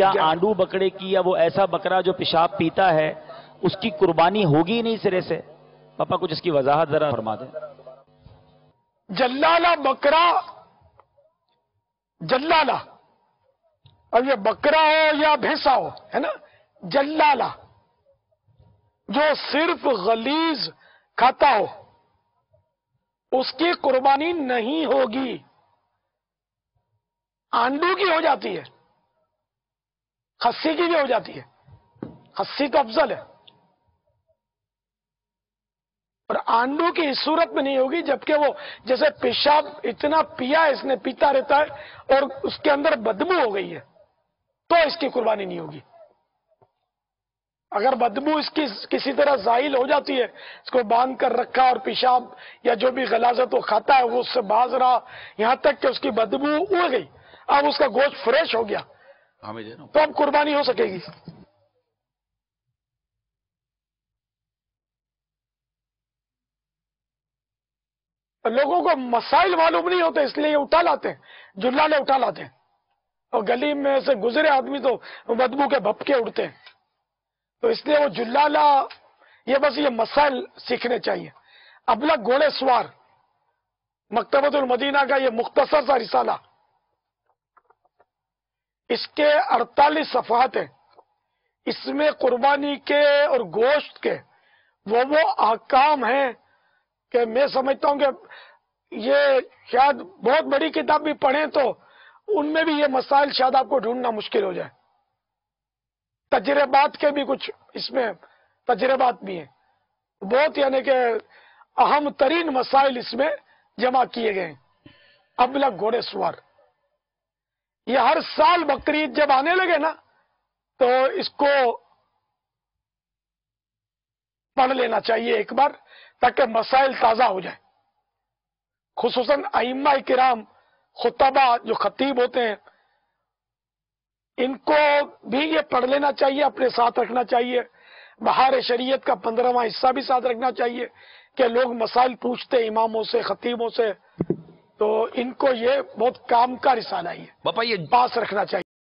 کیا آنڈو بکرے کی یا وہ ایسا بکرا جو پیشاب پیتا ہے اس کی قربانی ہوگی ہی نہیں سرے سے؟ پاپا کچھ اس کی وضاحت ذرا فرما دیں۔ جلالہ بکرا، جلالہ، اب یہ بکرا ہو یا بھینسا ہو، ہے نا، جلالہ جو صرف غلیظ کھاتا ہو اس کی قربانی نہیں ہوگی۔ آنڈو کی ہو جاتی ہے، خسی کی بھی ہو جاتی ہے، خسی تو افضل ہے، اور آنڈو کی اس صورت میں نہیں ہوگی جبکہ وہ جیسے پیشاب اتنا پیا ہے، اس نے پیتا رہتا ہے اور اس کے اندر بدبو ہو گئی ہے تو اس کی قربانی نہیں ہوگی۔ اگر بدبو اس کی کسی طرح زائل ہو جاتی ہے، اس کو باندھ کر رکھا اور پیشاب یا جو بھی غلاظت وہ کھاتا ہے وہ اس سے باز رہا یہاں تک کہ اس کی بدبو اڑ گئی، اب اس کا گوشت فریش ہو گیا تو اب قربانی ہو سکے گی۔ لوگوں کو مسائل معلوم نہیں ہوتے اس لیے یہ اٹھا لاتے ہیں، جلالے اٹھا لاتے ہیں، اور گلی میں سے گزرے آدمی تو بدبو کے بھپکے اڑتے ہیں، تو اس لیے وہ جلالہ، یہ بس یہ مسائل سیکھنے چاہیے۔ ابلغ گھوڑے سوار، مکتبۃ المدینہ کا یہ مختصر سا رسالہ، اس کے 48 صفحات ہیں، اس میں قربانی کے اور گوشت کے وہ احکام ہیں کہ میں سمجھتا ہوں کہ یہ شاید بہت بڑی کتاب بھی پڑھیں تو ان میں بھی یہ مسائل شاید آپ کو ڈھونڈنا مشکل ہو جائے۔ تجربات کے بھی کچھ اس میں تجربات بھی ہیں، بہت یعنی کہ اہم ترین مسائل اس میں جمع کیے گئے ہیں۔ ابلغ گھوڑے سوار، یہ ہر سال بقرعید جب آنے لگے نا تو اس کو پڑھ لینا چاہیے ایک بار تاکہ مسائل تازہ ہو جائیں، خصوصاً ائمہ کرام، خطبہ جو خطیب ہوتے ہیں ان کو بھی یہ پڑھ لینا چاہیے، اپنے ساتھ رکھنا چاہیے، بہار شریعت کا 15واں حصہ بھی ساتھ رکھنا چاہیے کہ لوگ مسائل پوچھتے اماموں سے، خطیبوں سے، تو ان کو یہ بہت کام کا رسالہ ہے، پاس رکھنا چاہیے۔